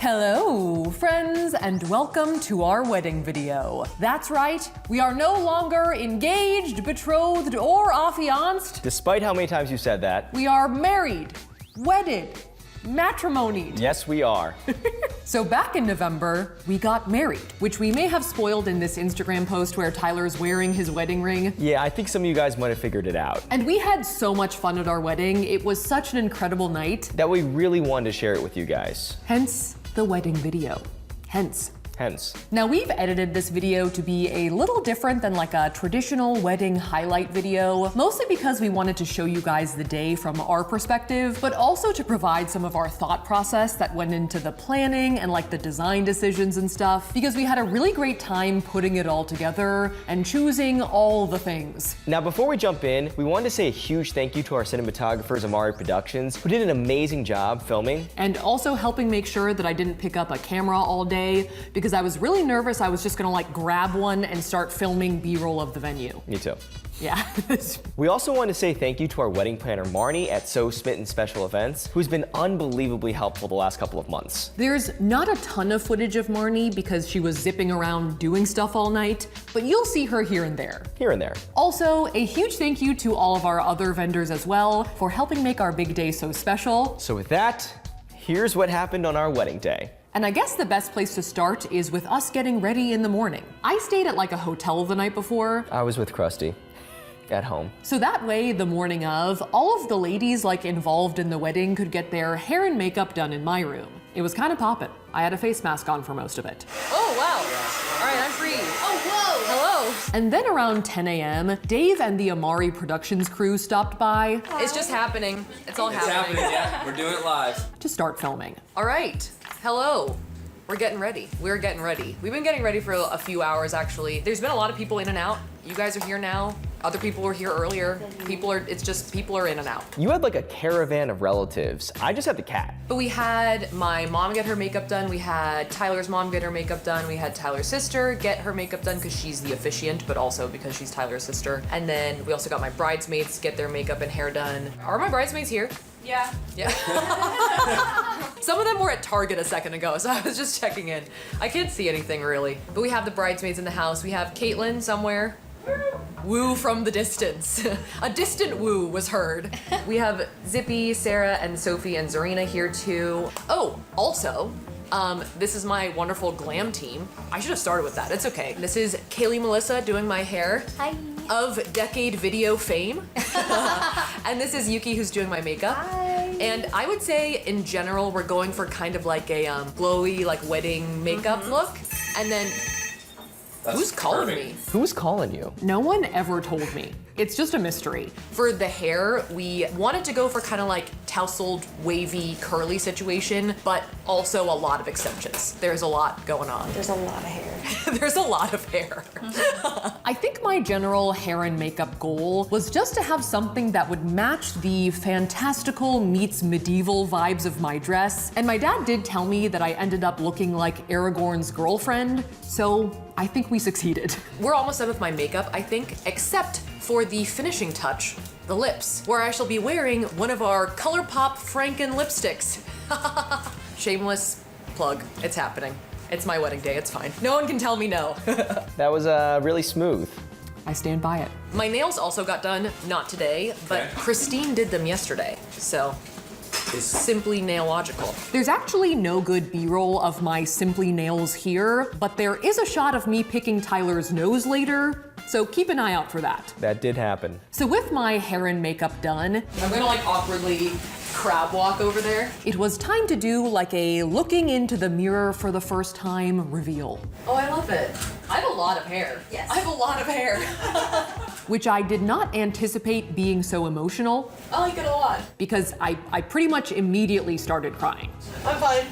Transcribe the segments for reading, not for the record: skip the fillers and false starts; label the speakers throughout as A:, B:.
A: Hello, friends, and welcome to our wedding video. That's right, we are no longer engaged, betrothed, or affianced.
B: Despite how many times you said that.
A: We are married, wedded, matrimonied.
B: Yes, we are.
A: So back in November, we got married, which we may have spoiled in this Instagram post where Tyler's wearing his wedding ring.
B: Yeah, I think some of you guys might have figured it out.
A: And we had so much fun at our wedding. It was such an incredible night.
B: That we really wanted to share it with you guys.
A: Hence the wedding video. Hence. Now we've edited this video to be a little different than like a traditional wedding highlight video, mostly because we wanted to show you guys the day from our perspective, but also to provide some of our thought process that went into the planning and like the design decisions and stuff, because we had a really great time putting it all together and choosing all the things.
B: Now before we jump in, we wanted to say a huge thank you to our cinematographers, Amari Productions, who did an amazing job filming.
A: And also helping make sure that I didn't pick up a camera all day, because I was really nervous I was just gonna like grab one and start filming B-roll of the venue.
B: Me too.
A: Yeah.
B: We also want to say thank you to our wedding planner, Marnie, at Smitten Special Events, who's been unbelievably helpful the last couple of months.
A: There's not a ton of footage of Marnie because she was zipping around doing stuff all night, but you'll see her here and there.
B: Here and there.
A: Also, a huge thank you to all of our other vendors as well for helping make our big day so special.
B: So with that, here's what happened on our wedding day.
A: And I guess the best place to start is with us getting ready in the morning. I stayed at like a hotel the night before.
B: I was with Krusty at home.
A: So that way, the morning of, all of the ladies like involved in the wedding could get their hair and makeup done in my room. It was kind of poppin'. I had a face mask on for most of it. Oh, wow. All right, I'm free. Oh, whoa. Hello. And then around 10 a.m., Dave and the Amari Productions crew stopped by.
C: It's just happening. It's all happening.
D: Yeah. We're doing it live.
A: To start filming.
C: All right. Hello. We're getting ready. We're getting ready. We've been getting ready for a few hours, actually. There's been a lot of people in and out. You guys are here now. Other people were here earlier. People are in and out.
B: You had like a caravan of relatives. I just had the cat.
C: But we had my mom get her makeup done. We had Tyler's mom get her makeup done. We had Tyler's sister get her makeup done because she's the officiant, but also because she's Tyler's sister. And then we also got my bridesmaids get their makeup and hair done. Are my bridesmaids here?
E: Yeah.
C: Some of them were at Target a second ago, so I was just checking in. I can't see anything really. But we have the bridesmaids in the house. We have Caitlin somewhere. Woo from the distance. A distant woo was heard. We have Zippy, Sarah, and Sophie and Zarina here too. Oh, also, this is my wonderful glam team. I should have started with that, it's okay. This is Kayley Melissa doing my hair.
E: Hi.
C: Of decade video fame. And this is Yuki who's doing my makeup.
E: Hi.
C: And I would say in general, we're going for kind of like a glowy, like wedding makeup look. And then, who's calling me?
B: Who's calling you?
A: No one ever told me. It's just a mystery.
C: For the hair, we wanted to go for kind of like tousled, wavy, curly situation, but also a lot of extensions. There's a lot going on.
E: There's a lot of hair.
C: There's a lot of hair.
A: I think my general hair and makeup goal was just to have something that would match the fantastical meets medieval vibes of my dress. And my dad did tell me that I ended up looking like Aragorn's girlfriend, so I think we succeeded.
C: We're almost done with my makeup, I think, except for the finishing touch, the lips, where I shall be wearing one of our ColourPop Franken lipsticks. Shameless plug, it's happening. It's my wedding day, it's fine. No one can tell me no.
B: That was really smooth.
A: I stand by it.
C: My nails also got done, not today, but Christine did them yesterday, so it's simply Nailogical.
A: There's actually no good B-roll of my Simply Nails here, but there is a shot of me picking Tyler's nose later, so keep an eye out for that.
B: That did happen.
A: So with my hair and makeup done,
C: I'm gonna like awkwardly crab walk over there.
A: it was time to do like a looking into the mirror for the first time reveal.
C: Oh, I love it. I have a lot of hair.
E: Yes.
C: I have a lot of hair.
A: Which I did not anticipate being so emotional,
C: I like it a lot.
A: because I pretty much immediately started crying.
C: I'm fine.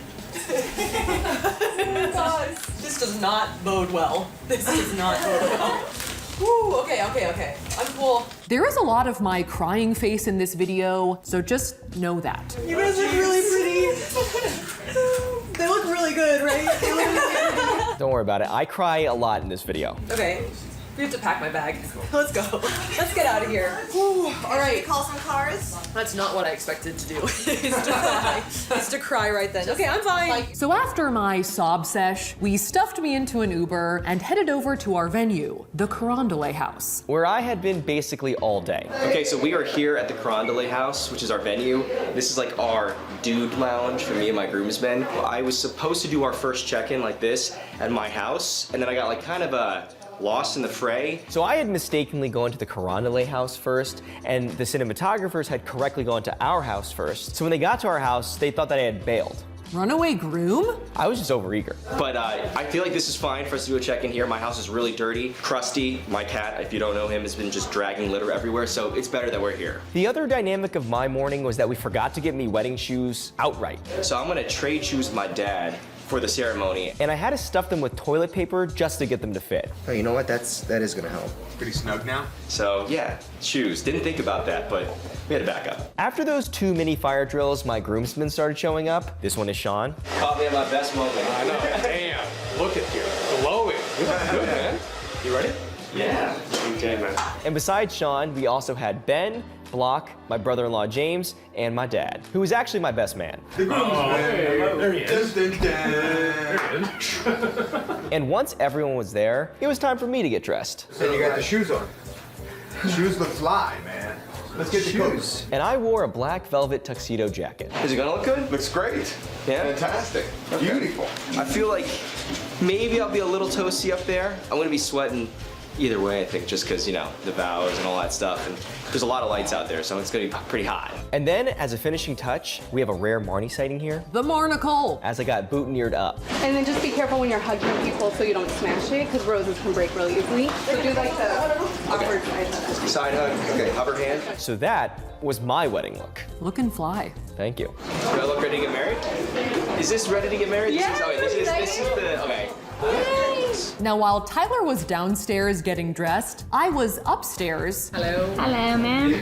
C: This does not bode well. This does not bode well. Woo, okay. I'm cool.
A: There is a lot of my crying face in this video, so just know that.
C: You guys look really pretty. They look really good, right? They look really good.
B: Don't worry about it. I cry a lot in this video.
C: Okay. We have to pack my bag. Let's go. Let's get out of here. Whew. All right.
D: Call some cars.
C: That's not what I expected to do. Is to cry right then. Okay, I'm fine.
A: So after my sob sesh, we stuffed me into an Uber and headed over to our venue, the Carondelet house.
B: Where I had been basically all day. Okay, so we are here at the Carondelet house, which is our venue. This is like our dude lounge for me and my groomsmen. I was supposed to do our first check-in like this at my house, and then I got like kind of lost in the fray. So I had mistakenly gone to the Carondelet house first, and the cinematographers had correctly gone to our house first. So when they got to our house, they thought that I had bailed.
A: Runaway groom?
B: I was just overeager. But I feel like this is fine for us to do a check-in here. My house is really dirty, crusty. My cat, if you don't know him, has been just dragging litter everywhere, so it's better that we're here. The other dynamic of my morning was that we forgot to get me wedding shoes outright. So I'm gonna trade shoes with my dad for the ceremony, and I had to stuff them with toilet paper just to get them to fit.
E: Oh, you know what? That is gonna help.
F: Pretty snug now?
B: So yeah, shoes. Didn't think about that, but we had to back up. After those 2 mini fire drills, my groomsmen started showing up. This one is Sean. Caught me at my best moment.
F: I know. Damn. Look at you. Glowing. You look good, man. You ready?
B: Yeah.
F: Okay, man.
B: And besides Sean, we also had Ben, Block, my brother-in-law James, and my dad, who was actually my best man.
F: There he is.
B: And once everyone was there, it was time for me to get dressed.
G: So you got the shoes on. Shoes look fly, man. Let's get the coats.
B: And I wore a black velvet tuxedo jacket. Is it gonna look good?
G: Looks great.
B: Yeah?
G: Fantastic. Beautiful.
B: I feel like maybe I'll be a little toasty up there. I'm gonna be sweating either way, I think, just because, you know, the vows and all that stuff. And there's a lot of lights out there, so it's gonna be pretty hot. And then, as a finishing touch, we have a rare Marnie sighting here.
A: The Marnicle.
B: As I got boutonniered up.
H: And then just be careful when you're hugging people so you don't smash it, because roses can break really easily. So do like the awkward side.
G: Side hug. Okay, hover hand.
B: So that was my wedding look.
A: Looking fly.
B: Thank you. Do I look ready to get married? Is this ready to get married?
H: Yeah,
B: This is the, okay.
A: Now, while Tyler was downstairs getting dressed, I was upstairs.
C: Hello.
H: Hello, man.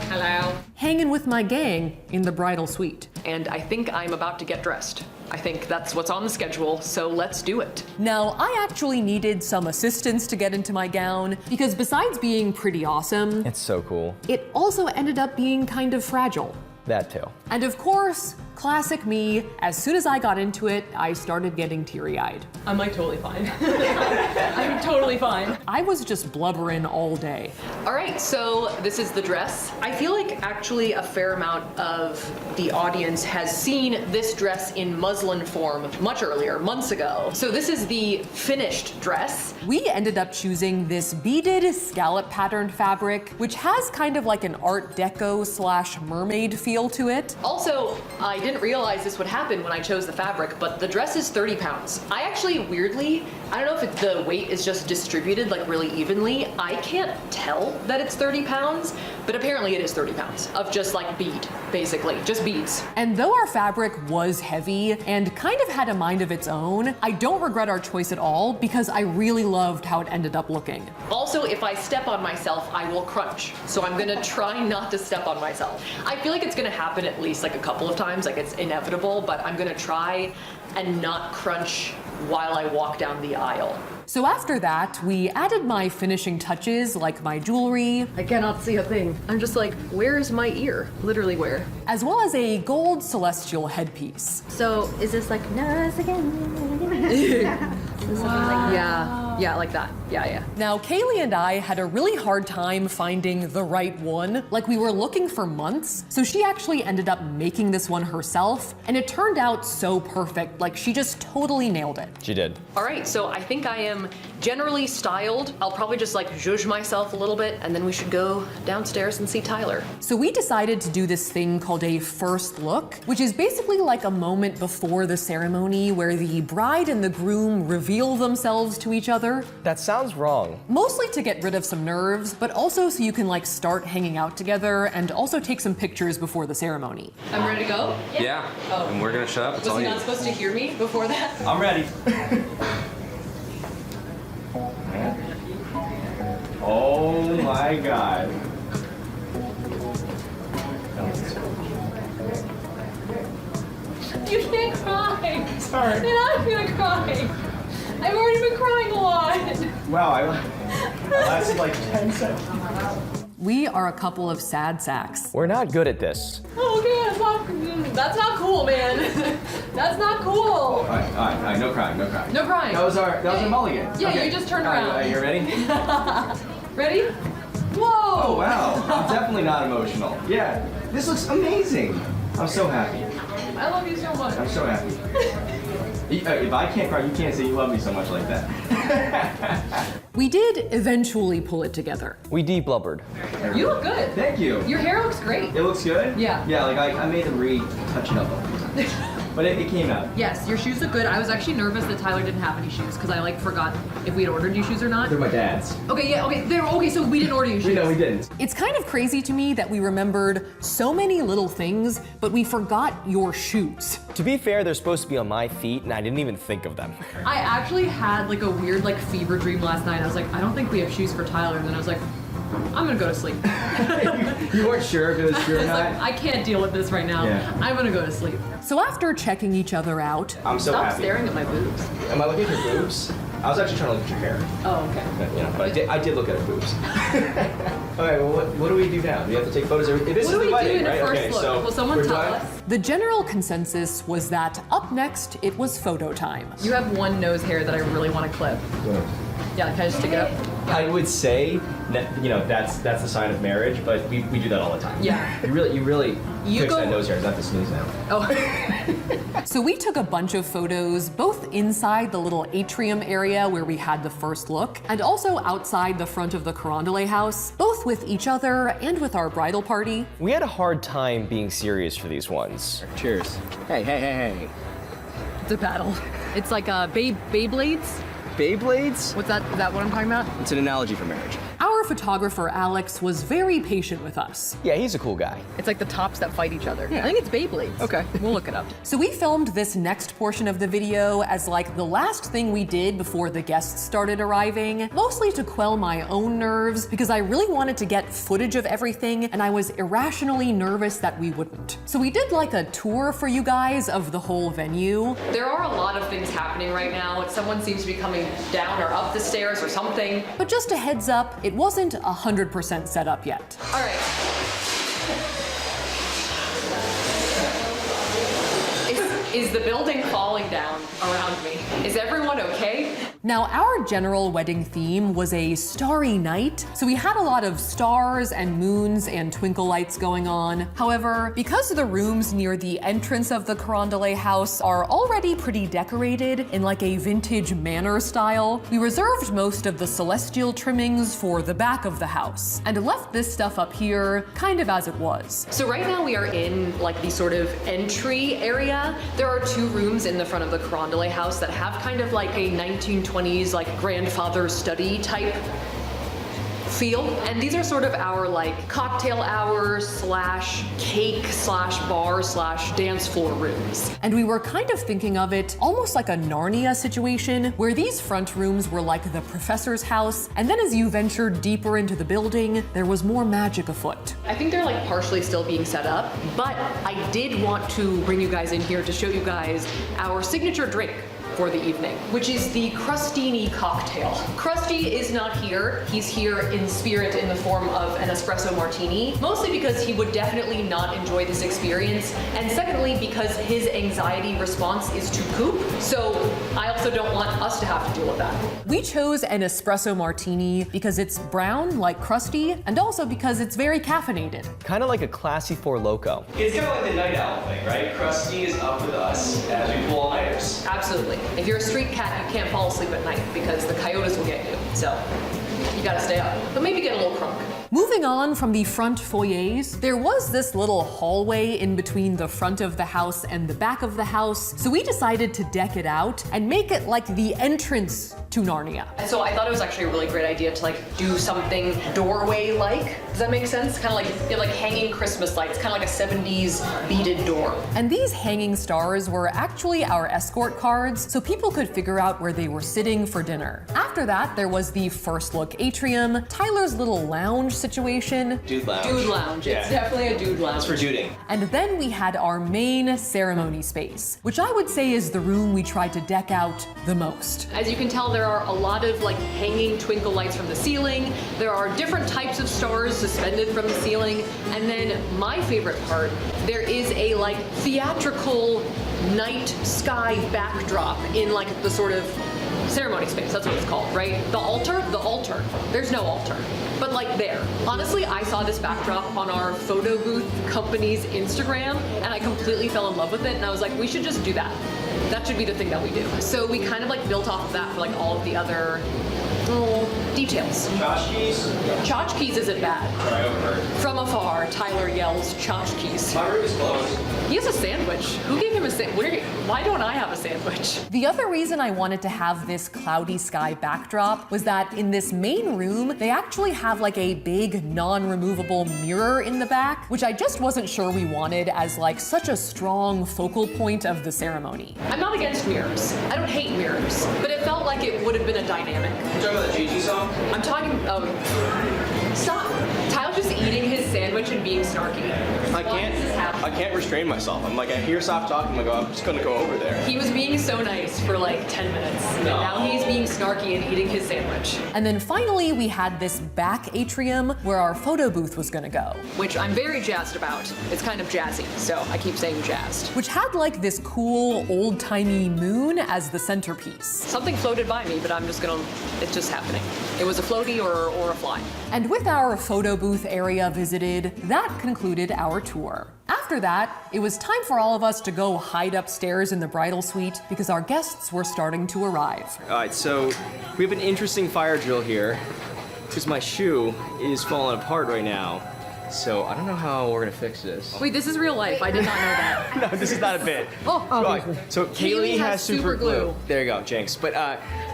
C: Hello.
A: Hanging with my gang in the bridal suite.
C: And I think I'm about to get dressed. I think that's what's on the schedule, so let's do it.
A: Now, I actually needed some assistance to get into my gown because besides being pretty awesome,
B: It's so cool.
A: it also ended up being kind of fragile.
B: That too.
A: And of course, classic me, as soon as I got into it, I started getting teary-eyed.
C: I'm like totally fine. I'm totally fine.
A: I was just blubbering all day.
C: All right, so this is the dress. I feel like actually a fair amount of the audience has seen this dress in muslin form much earlier, months ago. So this is the finished dress.
A: We ended up choosing this beaded scallop patterned fabric, which has kind of like an Art Deco / mermaid feel to it.
C: Also, I didn't realize this would happen when I chose the fabric, but the dress is 30 pounds. I actually, weirdly, I don't know if the weight is just distributed like really evenly. I can't tell that it's 30 pounds, but apparently it is 30 pounds of just like bead, basically, just beads.
A: And though our fabric was heavy and kind of had a mind of its own, I don't regret our choice at all because I really loved how it ended up looking.
C: Also, if I step on myself, I will crunch. So I'm gonna try not to step on myself. I feel like it's gonna happen at least like a couple of times, like it's inevitable, but I'm gonna try and not crunch while I walk down the aisle.
A: So after that, we added my finishing touches like my jewelry,
C: I cannot see a thing. I'm just like, where's my ear? Literally where?
A: as well as a gold celestial headpiece.
H: So is this like Nas again?
C: Yeah, like that. Yeah.
A: Now, Kayley and I had a really hard time finding the right one. Like, we were looking for months, so she actually ended up making this one herself, and it turned out so perfect. Like, she just totally nailed it.
B: She did.
C: All right, so I think I am generally styled. I'll probably just like zhuzh myself a little bit, and then we should go downstairs and see Tyler.
A: So we decided to do this thing called a first look, which is basically like a moment before the ceremony where the bride and the groom reveal themselves to each other.
B: That sounds wrong.
A: Mostly to get rid of some nerves, but also so you can like start hanging out together and also take some pictures before the ceremony.
C: I'm ready to go.
F: Yeah.
C: Oh.
F: And we're gonna shut up. It's
C: Was
F: all
C: he
F: you.
C: not supposed to hear me before that?
B: I'm ready. Oh my God.
C: You can't cry. Sorry. And I'm gonna cry. I've already been crying a lot.
B: Wow, lasted like 10 seconds.
A: We are a couple of sad sacks.
B: We're not good at this.
C: Okay, that's not cool, man. That's not cool.
B: All right, no crying, no crying.
C: No crying.
B: That was our mulligan.
C: Yeah,
B: Okay.
C: you just turned around.
B: Are you ready?
C: Ready? Whoa.
B: Oh wow, I'm definitely not emotional. Yeah, this looks amazing. I'm so happy.
C: I love you so much.
B: I'm so happy. If I can't cry, you can't say you love me so much like that.
A: We did eventually pull it together.
B: We de-blubbered.
C: You look good.
B: Thank you.
C: Your hair looks great.
B: It looks good?
C: Yeah.
B: Yeah, like I made them retouch it up a few times. But it came out.
C: Yes, your shoes look good. I was actually nervous that Tyler didn't have any shoes because I forgot if we had ordered you shoes or not.
B: They're my dad's.
C: Okay, yeah, okay, so we didn't order you shoes.
B: No, we didn't.
A: It's kind of crazy to me that we remembered so many little things, but we forgot your shoes.
B: To be fair, they're supposed to be on my feet, and I didn't even think of them.
C: I actually had a weird fever dream last night. I was like, I don't think we have shoes for Tyler, and then I was like, I'm gonna go to sleep.
B: You weren't sure if it was true or
C: I was
B: not?
C: like, I can't deal with this right now.
B: Yeah.
C: I'm gonna go to sleep.
A: So after checking each other out,
B: I'm so
C: Stop
B: happy.
C: staring at my boobs.
B: Am I looking at your boobs? I was actually trying to look at your hair.
C: Oh, okay.
B: But I did look at her boobs. Okay, well, what do we do now? Do we have to take photos? This
C: What
B: is
C: do
B: the
C: we do
B: wedding,
C: in a
B: right?
C: first
B: Okay,
C: look?
B: so
C: Will someone
B: we're
C: tell
B: done.
C: us?
A: the general consensus was that up next, it was photo time.
C: You have one nose hair that I really want to clip. Yeah, can I just stick it up?
B: I would say that, that's the sign of marriage, but we do that all the time.
C: Yeah.
B: You really
C: You
B: fix
C: go-
B: that nose hair. It's not the snooze now.
C: Oh.
A: So we took a bunch of photos, both inside the little atrium area where we had the first look, and also outside the front of the Carondelet house, both with each other and with our bridal party.
B: We had a hard time being serious for these ones. Cheers. Hey.
C: It's a battle. It's like Beyblades.
B: Beyblades?
C: What's that? Is that what I'm talking about?
B: It's an analogy for marriage.
A: Our photographer, Alex, was very patient with us.
B: Yeah, he's a cool guy.
C: It's like the tops that fight each other. I think it's Beyblades.
B: Okay.
C: We'll look it up.
A: So we filmed this next portion of the video as the last thing we did before the guests started arriving, mostly to quell my own nerves because I really wanted to get footage of everything and I was irrationally nervous that we wouldn't. So we did a tour for you guys of the whole venue.
C: There are a lot of things happening right now. Someone seems to be coming down or up the stairs or something.
A: But just a heads up, it wasn't 100% set up yet.
C: All right. Is the building falling down around me? Is everyone okay?
A: Now, our general wedding theme was a starry night, so we had a lot of stars and moons and twinkle lights going on. However, because the rooms near the entrance of the Carondelet house are already pretty decorated in a vintage manor style, we reserved most of the celestial trimmings for the back of the house and left this stuff up here kind of as it was.
C: So right now we are in the sort of entry area. There are two rooms in the front of the Carondelet house that have kind of a 1920s grandfather study type feel. And these are sort of our cocktail hour / cake / bar / dance floor rooms.
A: And we were kind of thinking of it almost like a Narnia situation, where these front rooms were like the professor's house, and then as you ventured deeper into the building, there was more magic afoot.
C: I think they're partially still being set up, but I did want to bring you guys in here to show you guys our signature drink for the evening, which is the Crustini cocktail. Krusty is not here. He's here in spirit in the form of an espresso martini, mostly because he would definitely not enjoy this experience, and secondly because his anxiety response is to poop, so I also don't want us to have to deal with that.
A: We chose an espresso martini because it's brown like Krusty, and also because it's very caffeinated.
B: Kind of like a classy Four Loko. It's kind of like the night owl thing, right? Krusty is up with us as we pull all-nighters.
C: Absolutely. If you're a street cat, you can't fall asleep at night because the coyotes will get you. So you gotta stay up, but maybe get a little crunk.
A: Moving on from the front foyers, there was this little hallway in between the front of the house and the back of the house, so we decided to deck it out and make it like the entrance to Narnia.
C: So I thought it was actually a really great idea to do something doorway-like. Does that make sense? Kind of like hanging Christmas lights, kind of like a 70s beaded door.
A: And these hanging stars were actually our escort cards, so people could figure out where they were sitting for dinner. After that, there was the first look atrium, Tyler's little lounge situation.
B: Dude lounge.
C: Dude lounge.
B: Yeah.
C: It's definitely a dude lounge.
B: It's for duding.
A: And then we had our main ceremony space, which I would say is the room we tried to deck out the most.
C: As you can tell, there
A: there are a lot of like hanging twinkle lights from the ceiling. There are different types of stars suspended from the ceiling. And then my favorite part, there is a like theatrical night sky backdrop in like the sort of ceremony space, that's what it's called, right? The altar? The altar. There's no altar. But like there. Honestly, I saw this backdrop on our photo booth company's Instagram and I completely fell in love with it and I was like, we should just do that. That should be the thing that we do. So we kind of like built off of that for like all of the other little details.
B: Tchotchkes?
A: Tchotchkes isn't bad.
B: Right over.
A: From afar, Tyler yells tchotchkes.
B: My room is closed.
A: He has a sandwich. Who gave him a sandwich? Why don't I have a sandwich? The other reason I wanted to have this cloudy sky backdrop was that in this main room, they actually have like a big non-removable mirror in the back, which I just wasn't sure we wanted as like such a strong focal point of the ceremony. I'm not against mirrors. I don't hate mirrors, but it felt like it would have been a dynamic.
B: You talking about the Gigi song?
A: I'm talking, stop. Tyler's just eating his sandwich and being snarky.
B: I can't restrain myself. I'm like, I hear Saf talking, I'm like, oh, I'm just gonna go over there.
A: He was being so nice for like 10 minutes. And now he's being snarky and eating his sandwich. And then finally, we had this back atrium where our photo booth was gonna go. Which I'm very jazzed about. It's kind of jazzy, so I keep saying jazzed. Which had like this cool old-timey moon as the centerpiece. Something floated by me, but it's just happening. It was a floaty or a fly. And with our photo booth area visited, that concluded our tour. After that, it was time for all of us to go hide upstairs in the bridal suite because our guests were starting to arrive.
B: All right, so we have an interesting fire drill here because my shoe is falling apart right now. So I don't know how we're gonna fix this.
A: Wait, this is real life. I did not know that.
B: No, this is not a bit.
A: Oh,
B: right. So Kayley has super glue. There you go, Jinx. But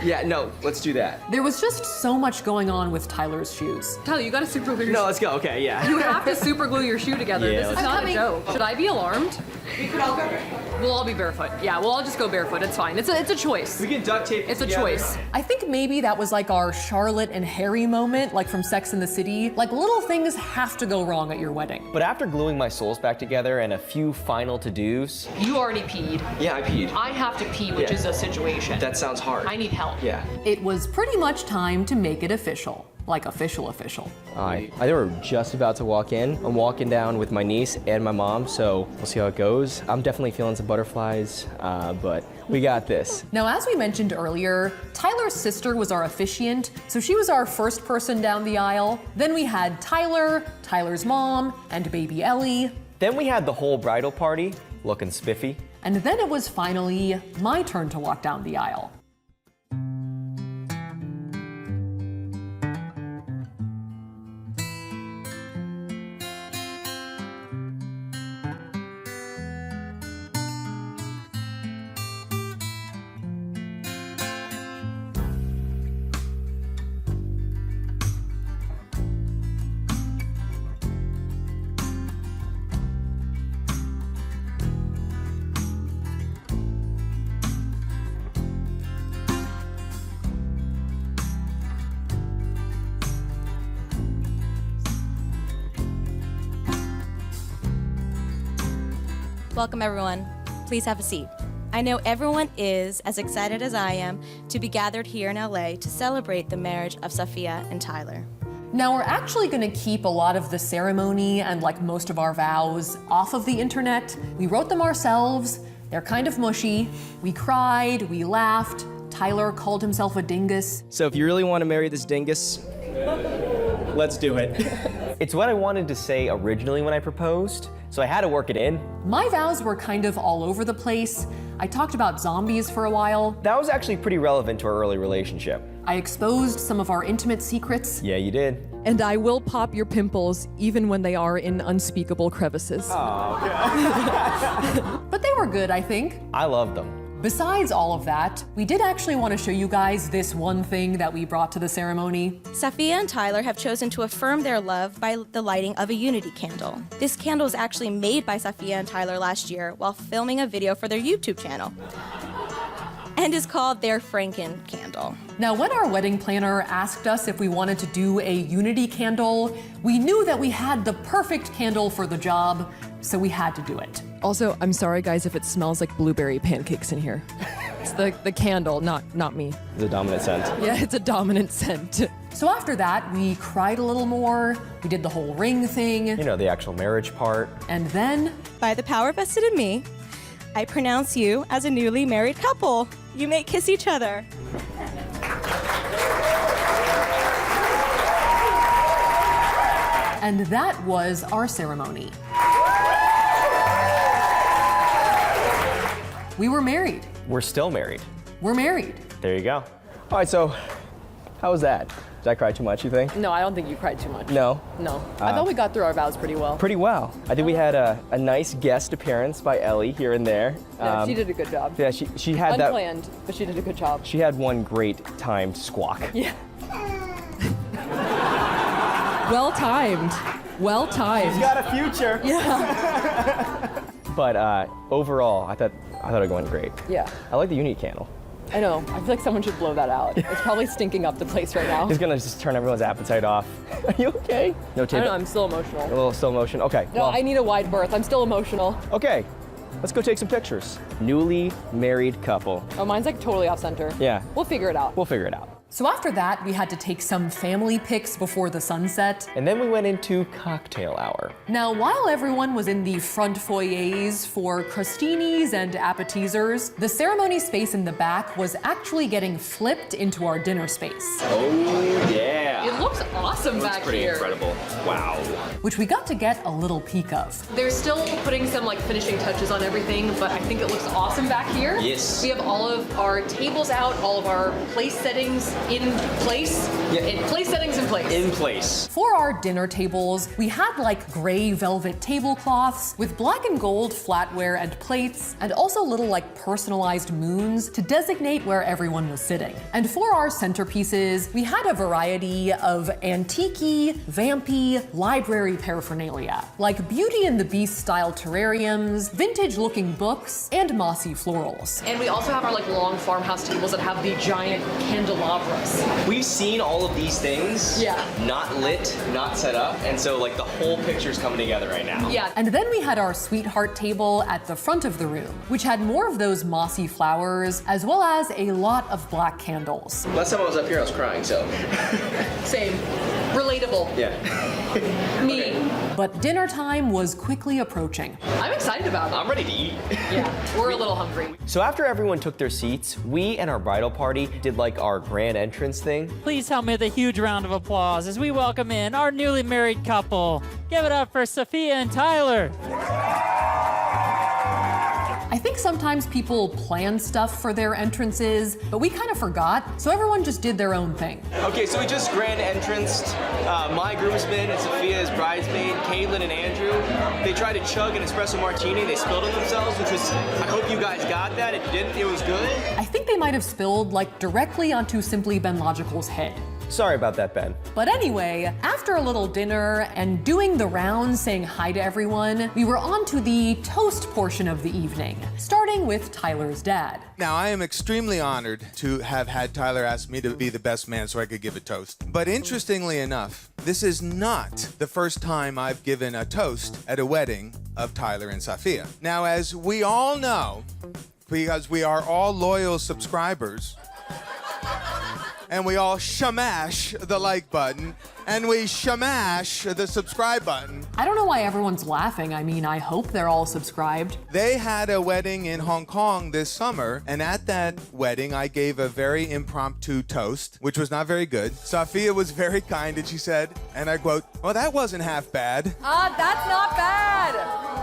B: yeah, no, let's do that.
A: There was just so much going on with Tyler's shoes. Tyler, you gotta super glue your shoes.
B: No, let's go. Okay, yeah.
A: You have to super glue your shoe together.
B: Yeah,
A: this is not a joke. Should I be alarmed?
H: We could all go barefoot.
A: We'll all be barefoot. Yeah, we'll all just go barefoot. It's fine. It's a choice.
B: We can duct tape.
A: It's a choice. I think maybe that was like our Charlotte and Harry moment, like from Sex and the City. Like little things have to go wrong at your wedding.
B: But after gluing my soles back together and a few final to-dos.
A: You already peed.
B: Yeah, I peed.
A: I have to pee, which is a situation.
B: That sounds hard.
A: I need help.
B: Yeah.
A: It was pretty much time to make it official. Like official.
B: I think we're just about to walk in. I'm walking down with my niece and my mom, so we'll see how it goes. I'm definitely feeling some butterflies, but we got this.
A: Now, as we mentioned earlier, Tyler's sister was our officiant, so she was our first person down the aisle. Then we had Tyler, Tyler's mom, and baby Ellie.
B: Then we had the whole bridal party, looking spiffy.
A: And then it was finally my turn to walk down the aisle.
D: Welcome everyone. Please have a seat. I know everyone is as excited as I am to be gathered here in LA to celebrate the marriage of Safiya and Tyler.
A: Now we're actually gonna keep a lot of the ceremony and like most of our vows off of the internet. We wrote them ourselves. They're kind of mushy. We cried, we laughed. Tyler called himself a dingus.
B: So if you really want to marry this dingus, let's do it. It's what I wanted to say originally when I proposed, so I had to work it in.
A: My vows were kind of all over the place. I talked about zombies for a while.
B: That was actually pretty relevant to our early relationship.
A: I exposed some of our intimate secrets.
B: Yeah, you did.
A: And I will pop your pimples even when they are in unspeakable crevices.
B: Oh, okay.
A: But they were good, I think.
B: I loved them.
A: Besides all of that, we did actually want to show you guys this one thing that we brought to the ceremony.
D: Safiya and Tyler have chosen to affirm their love by the lighting of a unity candle. This candle was actually made by Safiya and Tyler last year while filming a video for their YouTube channel, and is called their Franken candle.
A: Now, when our wedding planner asked us if we wanted to do a unity candle, we knew that we had the perfect candle for the job. so we had to do it.
C: Also, I'm sorry guys if it smells like blueberry pancakes in here. It's the candle, not me.
B: The dominant scent.
C: Yeah, it's a dominant scent.
A: So after that, we cried a little more, we did the whole ring thing.
B: You know, the actual marriage part.
A: And then,
D: By the power vested in me, I pronounce you as a newly married couple. You may kiss each other.
A: and that was our ceremony. We were married.
B: We're still married.
A: We're married.
B: There you go. All right, so how was that? Did I cry too much, you think?
C: No, I don't think you cried too much.
B: No?
C: No. I thought we got through our vows pretty well.
B: Pretty well. I think we had a nice guest appearance by Ellie here and there.
C: Yeah, she did a good job.
B: Yeah, she had
C: Unplanned, but she did a good job.
B: She had one great timed squawk.
C: Yeah. Well timed. Well timed.
B: She's got a future.
C: Yeah.
B: But overall, I thought it went great.
C: Yeah.
B: I like the Unity candle.
C: I know. I feel like someone should blow that out. It's probably stinking up the place right now.
B: It's gonna just turn everyone's appetite off. Are you okay? No
C: I
B: tape.
C: don't know, I'm still emotional.
B: A little still emotion. Okay.
C: No,
B: well,
C: I need a wide berth. I'm still emotional.
B: Okay. Let's go take some pictures. Newly married couple.
C: Oh, mine's like totally off center.
B: Yeah.
C: We'll figure it out.
B: We'll figure it out.
A: So after that, we had to take some family pics before the sunset.
B: And then we went into cocktail hour.
A: Now, while everyone was in the front foyers for crostinis and appetizers, the ceremony space in the back was actually getting flipped into our dinner space.
B: Oh, yeah.
C: It looks awesome back
B: pretty
C: here.
B: incredible. Wow.
A: Which we got to get a little peek of.
C: They're still putting some like finishing touches on everything, but I think it looks awesome back here.
B: Yes.
C: We have all of our tables out, all of our place settings in place.
B: Yeah.
C: In place settings in place.
B: In place.
A: For our dinner tables, we had like gray velvet tablecloths with black and gold flatware and plates, and also little like personalized moons to designate where everyone was sitting. And for our centerpieces, we had a variety of antique-y, vampy, library paraphernalia, like Beauty and the Beast style terrariums, vintage-looking books, and mossy florals.
C: And we also have our like long farmhouse tables that have the giant candelabras.
B: We've seen all of these things.
C: Yeah.
B: Not lit, not set up, and so like the whole picture's coming together right now.
C: Yeah.
A: And then we had our sweetheart table at the front of the room, which had more of those mossy flowers, as well as a lot of black candles.
B: Last time I was up here, I was crying, so.
C: Same. Relatable.
B: Yeah.
C: Me.
A: But dinner time was quickly approaching.
C: I'm excited about it.
B: I'm ready to eat.
C: Yeah, we're a little hungry.
B: So after everyone took their seats, we and our bridal party did like our grand entrance thing.
I: Please help me with a huge round of applause as we welcome in our newly married couple. Give it up for Safiya and Tyler.
A: I think sometimes people plan stuff for their entrances, but we kind of forgot, so everyone just did their own thing.
B: Okay, so we just grand entranced my groomsmen and Safiya's bridesmaid, Kayley and Andrew. They tried to chug an espresso martini, they spilled on themselves, which was, I hope you guys got that. If you didn't, it was good.
A: I think they might have spilled like directly onto Simply Ben Logical's head.
B: Sorry about that, Ben.
A: But anyway, after a little dinner and doing the rounds saying hi to everyone, we were on to the toast portion of the evening, starting with Tyler's dad.
G: Now, I am extremely honored to have had Tyler ask me to be the best man so I could give a toast. But interestingly enough, this is not the first time I've given a toast at a wedding of Tyler and Safiya. Now, as we all know, because we are all loyal subscribers, and we all shamash the like button, and we shamash the subscribe button.
A: I don't know why everyone's laughing. I mean, I hope they're all subscribed.
G: They had a wedding in Hong Kong this summer, and at that wedding, I gave a very impromptu toast, which was not very good. Safiya was very kind, and she said, and I quote, "Well, that wasn't half bad."
C: That's not bad.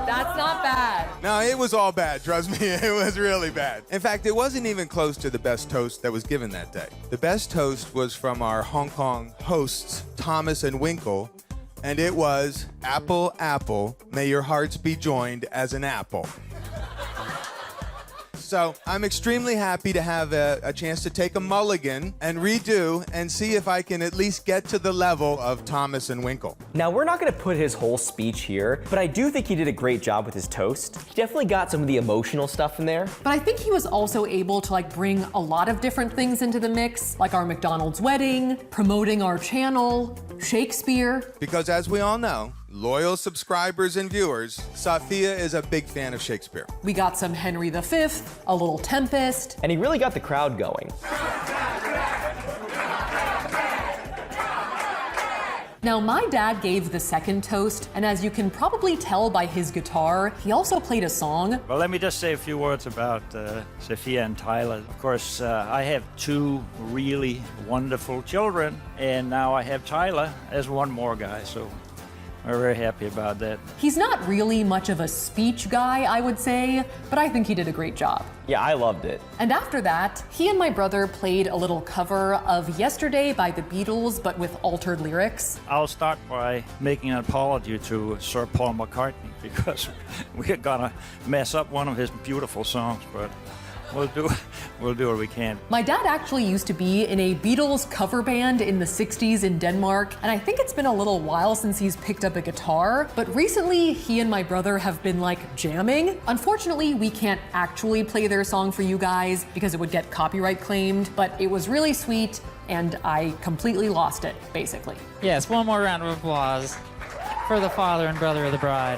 C: That's not bad.
G: No, it was all bad, trust me, it was really bad. In fact, it wasn't even close to the best toast that was given that day. The best toast was from our Hong Kong hosts, Thomas and Winkle, and it was, "Apple, apple, may your hearts be joined as an apple." So I'm extremely happy to have a chance to take a mulligan and redo and see if I can at least get to the level of Thomas and Winkle.
B: Now, we're not gonna put his whole speech here, but I do think he did a great job with his toast. He definitely got some of the emotional stuff in there.
A: But I think he was also able to like bring a lot of different things into the mix, like our McDonald's wedding, promoting our channel, Shakespeare.
G: Because as we all know, loyal subscribers and viewers, Safiya is a big fan of Shakespeare.
A: We got some Henry V, a little Tempest.
B: And he really got the crowd going.
A: Now, my dad gave the second toast, and as you can probably tell by his guitar, he also played a song.
J: Well, let me just say a few words about Safiya and Tyler. Of course, I have two really wonderful children, and now I have Tyler as one more guy, so we're very happy about that.
A: He's not really much of a speech guy, I would say, but I think he did a great job.
B: Yeah, I loved it.
A: And after that, he and my brother played a little cover of Yesterday by the Beatles, but with altered lyrics.
J: I'll start by making an apology to Sir Paul McCartney because we're gonna mess up one of his beautiful songs, but we'll do what we can.
A: My dad actually used to be in a Beatles cover band in the 60s in Denmark, and I think it's been a little while since he's picked up a guitar, but recently he and my brother have been like jamming. Unfortunately, we can't actually play their song for you guys because it would get copyright claimed, but it was really sweet and I completely lost it, basically.
I: Yes, one more round of applause for the father and brother of the bride.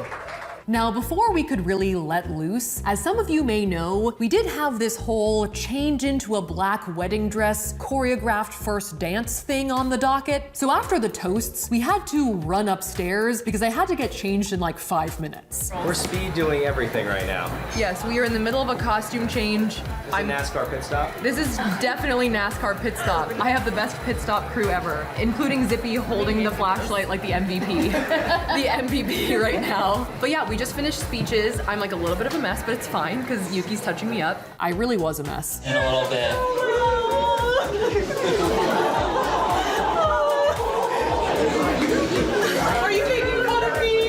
A: Now, before we could really let loose, as some of you may know, we did have this whole change into a black wedding dress, choreographed first dance thing on the docket. So after the toasts, we had to run upstairs because I had to get changed in like 5 minutes.
B: We're speed doing everything right now.
C: Yes, we are in the middle of a costume change.
B: I'm NASCAR pit stop.
C: This is definitely NASCAR pit stop. I have the best pit stop crew ever, including Zippy holding the flashlight like the MVP. The MVP right now. But yeah, we just finished speeches. I'm like a little bit of a mess, but it's fine because Yuki's touching me up.
A: I really was a mess.
I: In a little bit.
C: Are you making fun of me?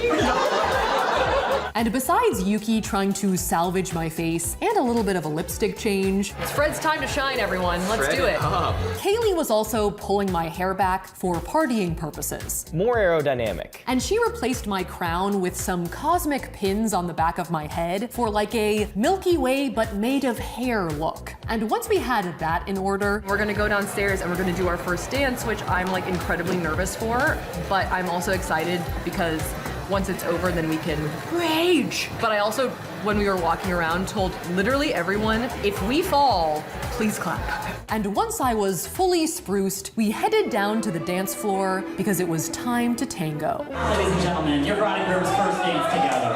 A: And besides Yuki trying to salvage my face and a little bit of a lipstick change,
C: It's Fred's time to shine, everyone. Let's do it.
A: Kayley was also pulling my hair back for partying purposes.
B: More aerodynamic.
A: And she replaced my crown with some cosmic pins on the back of my head for like a Milky Way but made of hair look. And once we had that in order,
C: We're gonna go downstairs and we're gonna do our first dance, which I'm like incredibly nervous for, but I'm also excited because once it's over, then we can rage. But I also, when we were walking around, told literally everyone, if we fall, please clap.
A: and once I was fully spruced, we headed down to the dance floor because it was time to tango.
I: Ladies and gentlemen, your bride and groom's first dance together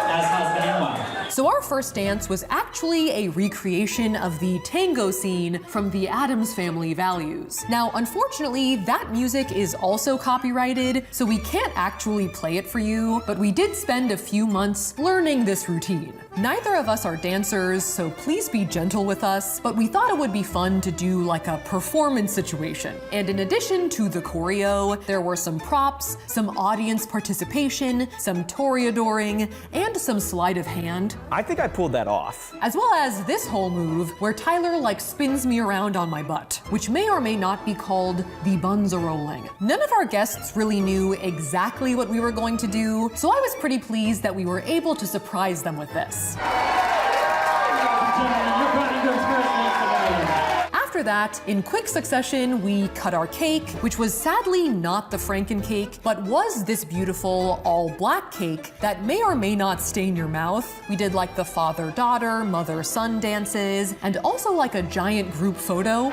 I: as husband and wife.
A: So our first dance was actually a recreation of the tango scene from the Addams Family Values. Now, unfortunately, that music is also copyrighted, so we can't actually play it for you, but we did spend a few months learning this routine. Neither of us are dancers, so please be gentle with us, but we thought it would be fun to do like a performance situation. And in addition to the choreo, there were some props, some audience participation, some toreadoring, and some sleight of hand.
B: I think I pulled that off.
A: As well as this whole move where Tyler like spins me around on my butt, which may or may not be called the bunza-rolling. None of our guests really knew exactly what we were going to do, so I was pretty pleased that we were able to surprise them with this. After that, in quick succession, we cut our cake, which was sadly not the franken-cake, but was this beautiful all-black cake that may or may not stain your mouth. We did like the father-daughter, mother-son dances, and also like a giant group photo.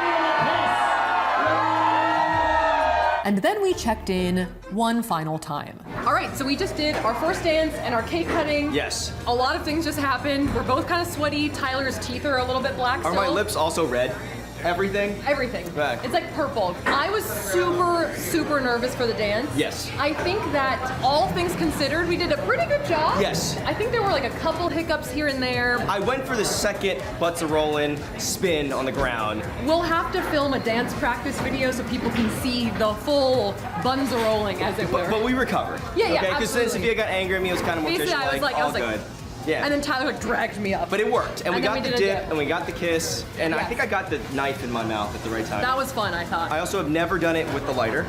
A: And then we checked in one final time.
C: All right, so we just did our first dance and our cake cutting.
B: Yes.
C: A lot of things just happened. We're both kind of sweaty. Tyler's teeth are a little bit black
B: Are
C: still.
B: my lips also red? Everything?
C: Everything.
B: Right.
C: It's like purple. I was super nervous for the dance.
B: Yes.
C: I think that all things considered, we did a pretty good job.
B: Yes.
C: I think there were like a couple hiccups here and there.
B: I went for the second butts-a-rollin' spin on the ground.
C: We'll have to film a dance practice video so people can see the full bunza-rolling, as it were.
B: But we recovered.
C: Yeah,
B: okay? Because since
C: absolutely.
B: Safiya got angry at me, it was kind of more
C: Basically,
B: fish-like,
C: I
B: all
C: was like,
B: good. Yeah.
C: And then Tyler like dragged me up.
B: But it worked, and we
C: then
B: got the
C: did a
B: dip, and we got the kiss, and I
C: Yes.
B: think I got the knife in my mouth at the right time.
C: That was fun, I thought.
B: I also have never done it with the lighter,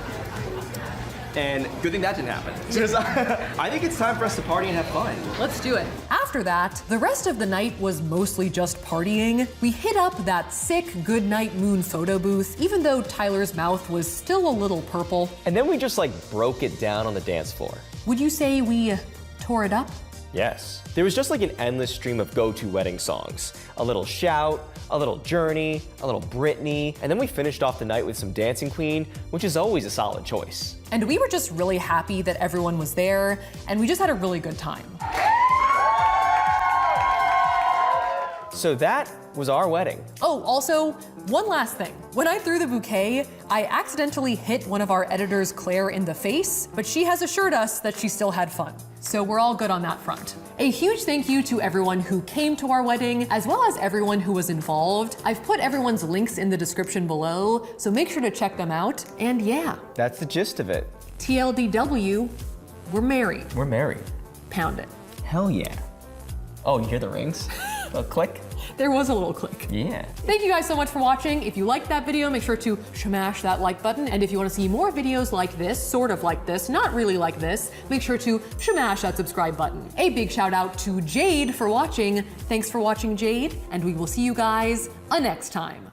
B: and good thing that didn't happen. Because I think it's time for us to party and have fun.
C: Let's do it.
A: After that, the rest of the night was mostly just partying. We hit up that sick Goodnight Moon photo booth, even though Tyler's mouth was still a little purple.
B: And then we just like broke it down on the dance floor.
A: Would you say we tore it up?
B: Yes. There was just like an endless stream of go-to wedding songs. A little Shout, a little Journey, a little Britney, and then we finished off the night with some Dancing Queen, which is always a solid choice.
A: And we were just really happy that everyone was there, and we just had a really good time.
B: So that was our wedding.
A: Oh, also, one last thing. When I threw the bouquet, I accidentally hit one of our editors, Claire, in the face, but she has assured us that she still had fun. So we're all good on that front. A huge thank you to everyone who came to our wedding, as well as everyone who was involved. I've put everyone's links in the description below, so make sure to check them out. And yeah.
B: That's the gist of it.
A: TLDW, we're married.
B: We're married.
A: Pound it.
B: Hell yeah. Oh, you hear the rings? A click?
A: There was a little click.
B: Yeah.
A: Thank you guys so much for watching. If you liked that video, make sure to smash that like button. And if you want to see more videos like this, sort of like this, not really like this, make sure to smash that subscribe button. A big shout out to Jade for watching. Thanks for watching, Jade, and we will see you guys next time.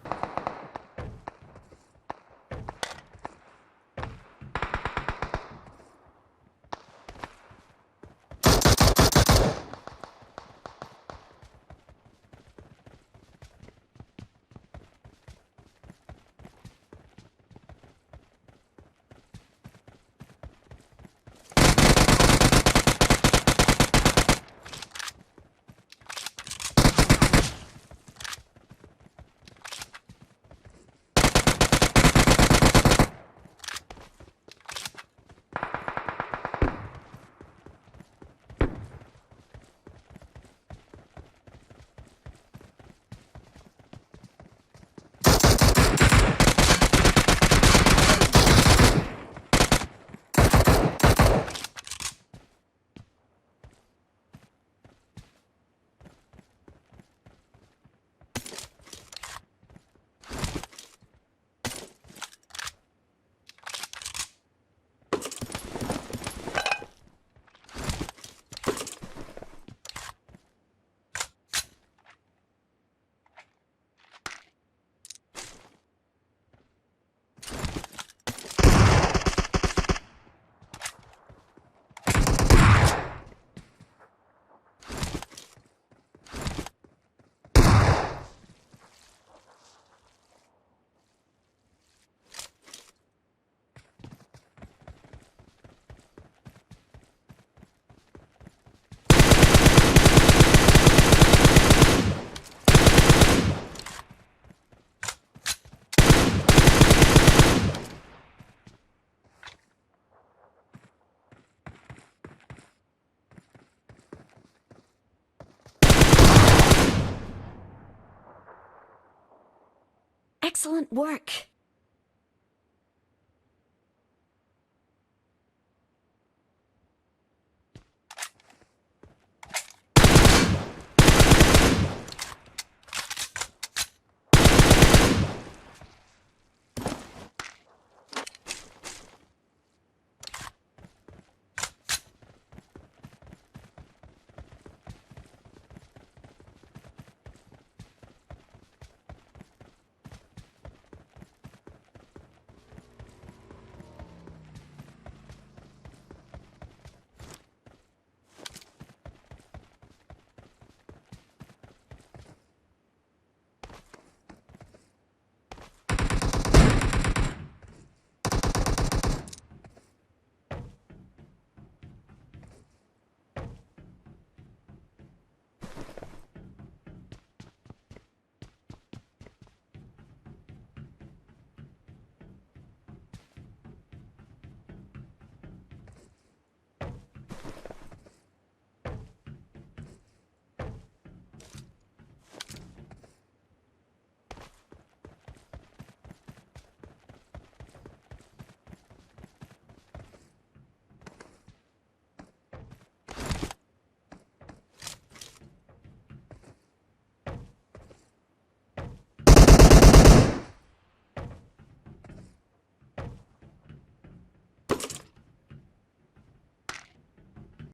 K: Excellent work.